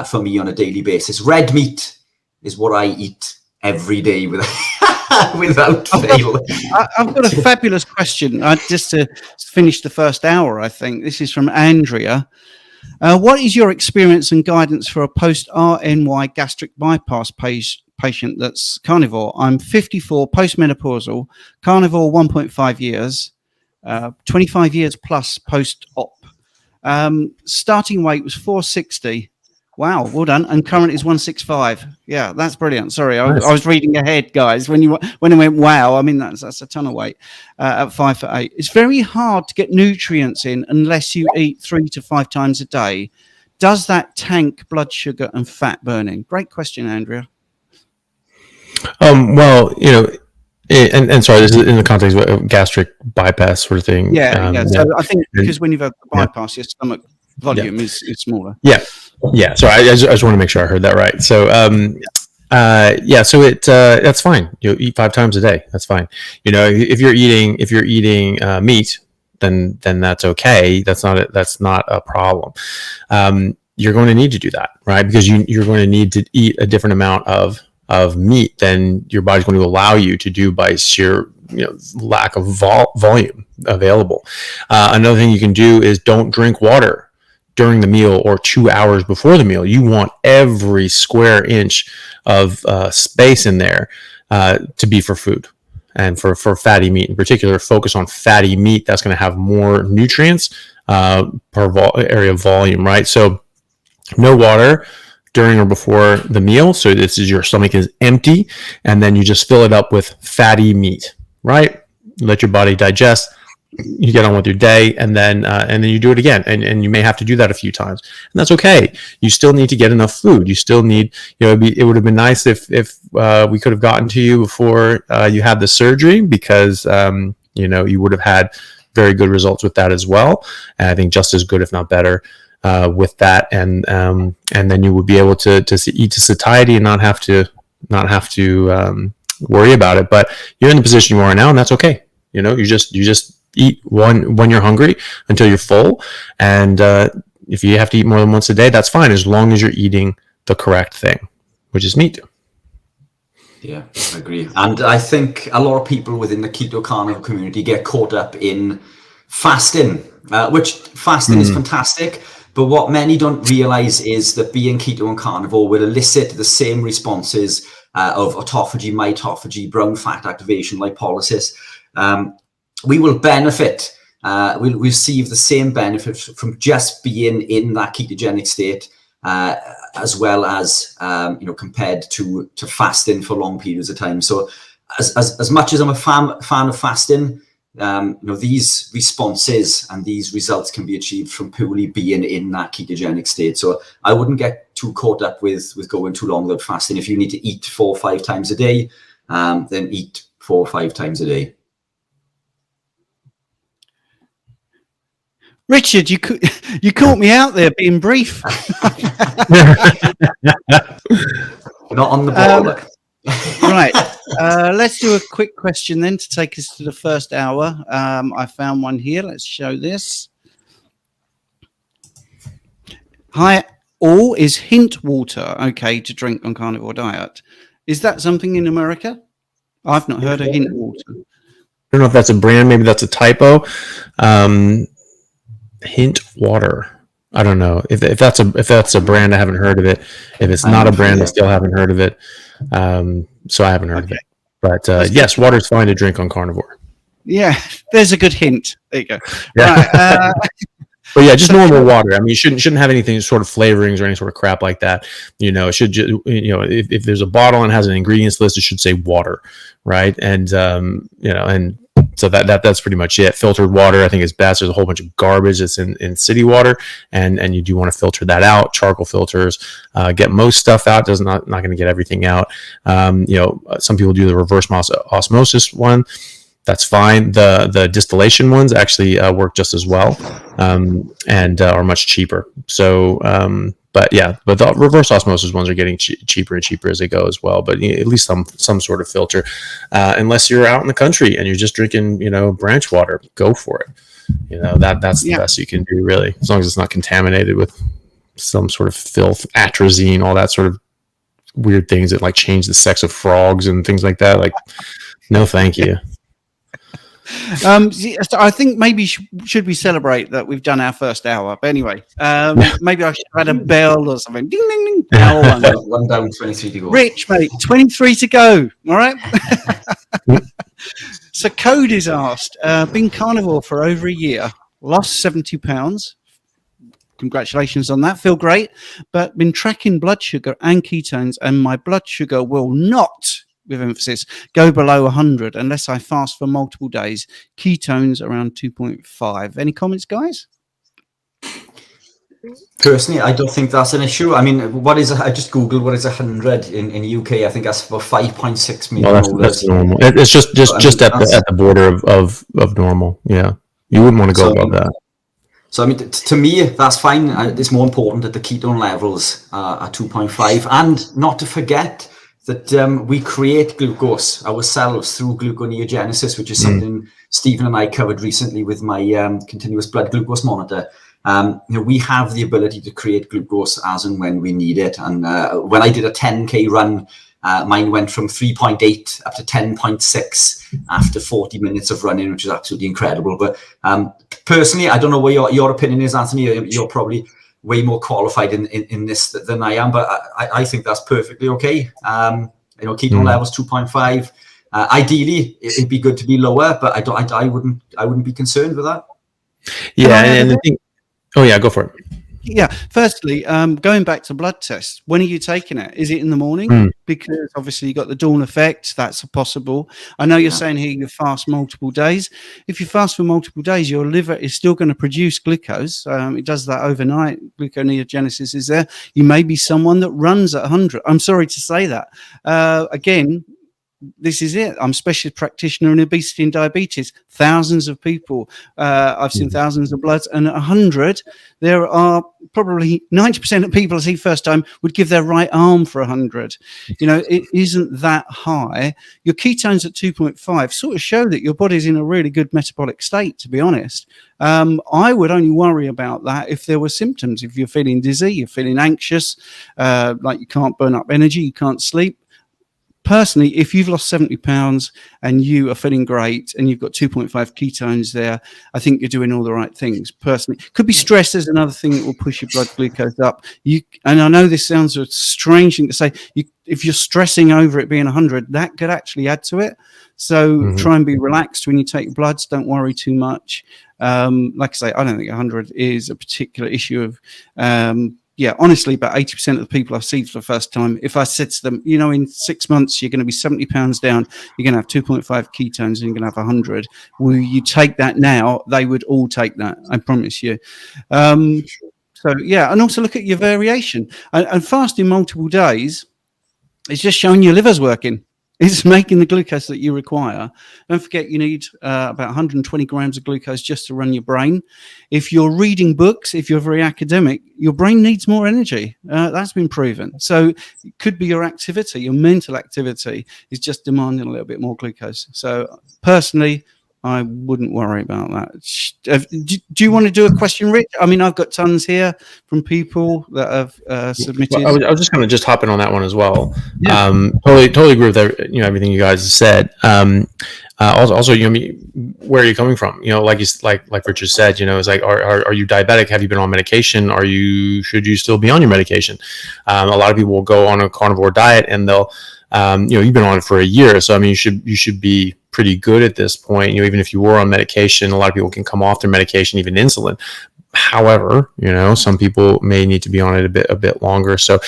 for me on a daily basis. Red meat is what I eat every day without fail. I've got a fabulous question. Just to finish the first hour, I think. This is from Andrea. What is your experience and guidance for a post-RNY gastric bypass patient that's carnivore? I'm 54, postmenopausal, carnivore 1.5 years. 25 years plus post-op. Starting weight was 460. Wow, well done. And current is 165. Yeah, that's brilliant. Sorry, I was reading ahead, guys. When I went, wow, I mean, that's a ton of weight at 5'8". It's very hard to get nutrients in unless you eat 3 to 5 times a day. Does that tank blood sugar and fat burning? Great question, Andrea. Well, and sorry, this is in the context of gastric bypass sort of thing. So I think because when you've had the bypass, your stomach volume is smaller. Yeah. So I just want to make sure I heard that right. So, so that's fine. You eat 5 times a day. That's fine. If you're eating meat, then that's okay. That's not a problem. You're going to need to do that, right? Because you're going to need to eat a different amount of meat than your body's going to allow you to do by sheer lack of volume available. Another thing you can do is don't drink water during the meal or 2 hours before the meal. You want every square inch of space in there to be for food. And for fatty meat in particular, focus on fatty meat. That's going to have more nutrients per area of volume, right? So no water during or before the meal. So this is your stomach is empty, and then you just fill it up with fatty meat, right? Let your body digest. You get on with your day, and then you do it again, and you may have to do that a few times, and that's okay. You still need to get enough food. You still need, it would have been nice if we could have gotten to you before you had the surgery, because you would have had very good results with that as well, and I think just as good, if not better, with that, and then you would be able to eat to satiety and not have to worry about it. But you're in the position you are now, and that's okay. You just eat when you're hungry until you're full, and if you have to eat more than once a day, that's fine, as long as you're eating the correct thing, which is meat. Yeah, I agree. And I think a lot of people within the keto carnivore community get caught up in fasting, which fasting is fantastic, but what many don't realize is that being keto and carnivore will elicit the same responses of autophagy, mitophagy, brown fat activation, lipolysis. We will benefit, we'll receive the same benefit from just being in that ketogenic state, as well as, compared to fasting for long periods of time. So as much as I'm a fan of fasting, these responses and these results can be achieved from purely being in that ketogenic state. So I wouldn't get too caught up with going too long without fasting. If you need to eat 4 or 5 times a day, then eat 4 or 5 times a day. Richard, you caught me out there being brief. Not on the ball. Right. Let's do a quick question then to take us to the first hour. I found one here. Let's show this. Hi, all. Is hint water okay to drink on carnivore diet? Is that something in America? I've not heard of hint water. I don't know if that's a brand. Maybe that's a typo. Hint water. I don't know if that's a brand. I haven't heard of it. If it's not a brand, I still haven't heard of it. So I haven't heard of it. But yes, water is fine to drink on carnivore. Yeah, there's a good hint. There you go. Yeah. Right, but yeah, just normal water. I mean, you shouldn't have anything sort of flavorings or any sort of crap like that. It should just, if there's a bottle and has an ingredients list, it should say water, right? And and so that's pretty much it. Filtered water, I think, is best. There's a whole bunch of garbage that's in city water, and you do want to filter that out. Charcoal filters get most stuff out. Does not going to get everything out. Some people do the reverse osmosis one. That's fine. The distillation ones actually work just as well, and are much cheaper. So, but the reverse osmosis ones are getting cheaper and cheaper as they go as well. But at least some sort of filter, unless you're out in the country and you're just drinking, branch water, go for it. That's the best you can do, really, as long as it's not contaminated with some sort of filth, atrazine, all that sort of weird things that like change the sex of frogs and things like that. Like, no, thank you. So I think maybe should we celebrate that we've done our first hour? But anyway, maybe I should have had a bell or something. Ding, ding, ding. One down, 23 to go. Rich, mate, 23 to go. All right. So Code is asked, been carnivore for over a year, lost 70 pounds. Congratulations on that. Feel great. But been tracking blood sugar and ketones, and my blood sugar will not, with emphasis, go below 100 unless I fast for multiple days. Ketones around 2.5. Any comments, guys? Personally, I don't think that's an issue. I mean, I just Googled what is 100 in UK. I think that's about 5.6 million. Well, that's normal. It's just at the border of normal. Yeah. You wouldn't want to go above that. So, I mean, to me, that's fine. It's more important that the ketone levels are 2.5. And not to forget that we create glucose ourselves through gluconeogenesis, which is something Stephen and I covered recently with my continuous blood glucose monitor. We have the ability to create glucose as and when we need it. And when I did a 10K run, mine went from 3.8 up to 10.6 after 40 minutes of running, which is absolutely incredible. But personally, I don't know what your opinion is, Anthony. You're probably way more qualified in this than I am, but I think that's perfectly okay. Ketone levels 2.5. Ideally, it'd be good to be lower, but I wouldn't be concerned with that. Yeah, and the thing. Oh yeah, go for it. Yeah. Firstly, going back to blood tests, when are you taking it? Is it in the morning? Because obviously you got the dawn effect. That's possible. I know you're saying here you fast multiple days. If you fast for multiple days, your liver is still going to produce glucose. It does that overnight. Gluconeogenesis is there. You may be someone that runs at 100. I'm sorry to say that. Again, this is it. I'm a specialist practitioner in obesity and diabetes. Thousands of people. I've seen thousands of bloods, and at 100, there are probably 90% of people I see first time would give their right arm for 100. It isn't that high. Your ketones at 2.5 sort of show that your body's in a really good metabolic state, to be honest. I would only worry about that if there were symptoms. If you're feeling dizzy, you're feeling anxious, like you can't burn up energy, you can't sleep. Personally, if you've lost 70 pounds and you are feeling great and you've got 2.5 ketones there, I think you're doing all the right things. Personally, could be stress as another thing that will push your blood glucose up. And I know this sounds a strange thing to say. If you're stressing over it being 100, that could actually add to it. So try and be relaxed when you take bloods. Don't worry too much. Like I say, I don't think 100 is a particular issue of. Honestly, about 80% of the people I've seen for the first time, if I said to them, in 6 months, you're going to be 70 pounds down, you're going to have 2.5 ketones, and you're going to have 100. Will you take that now? They would all take that, I promise you. And also look at your variation. And fasting multiple days is just showing your liver's working. It's making the glucose that you require. Don't forget, you need about 120 grams of glucose just to run your brain. If you're reading books, if you're very academic, your brain needs more energy. That's been proven. So it could be your activity, your mental activity is just demanding a little bit more glucose. So personally, I wouldn't worry about that. Do you want to do a question, Rich? I mean, I've got tons here from people that have submitted. Well, I was just going to hop in on that one as well. Yeah. Totally agree with everything you guys have said. Also, where are you coming from? Like Richard said, it's like, are you diabetic? Have you been on medication? Should you still be on your medication? A lot of people will go on a carnivore diet and they'll, you've been on it for a year. So, I mean, you should be pretty good at this point. Even if you were on medication, a lot of people can come off their medication, even insulin. However, some people may need to be on it a bit longer. So,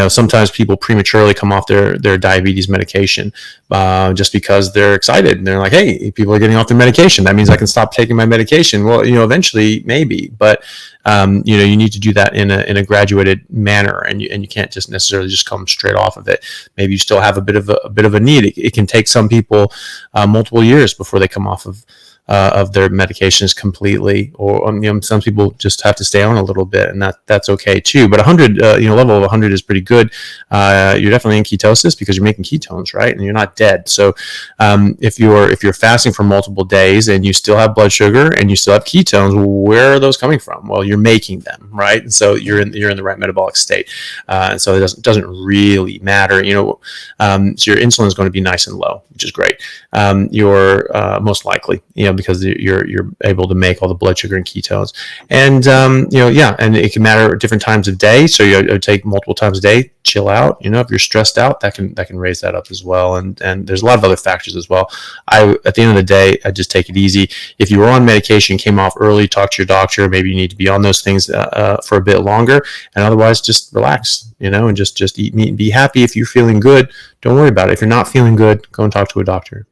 sometimes people prematurely come off their diabetes medication just because they're excited and they're like, hey, people are getting off their medication. That means I can stop taking my medication. Well, eventually maybe, but you need to do that in a graduated manner, and you can't just necessarily just come straight off of it. Maybe you still have a bit of a need. It can take some people multiple years before they come off of their medications completely, or some people just have to stay on a little bit, and that's okay too. But 100, level of 100 is pretty good. You're definitely in ketosis because you're making ketones, right? And you're not dead. So if you're fasting for multiple days and you still have blood sugar and you still have ketones, where are those coming from? Well, you're making them, right? And so you're in the right metabolic state, and so it doesn't really matter. So your insulin is going to be nice and low, which is great. You're most likely, because you're able to make all the blood sugar and ketones. And and it can matter at different times of day. So you take multiple times a day, chill out. If you're stressed out, that can raise that up as well. And there's a lot of other factors as well. At the end of the day, I just take it easy. If you were on medication, came off early, talk to your doctor. Maybe you need to be on those things for a bit longer, and otherwise just relax, and just eat meat and be happy. If you're feeling good, don't worry about it. If you're not feeling good, go and talk to a doctor.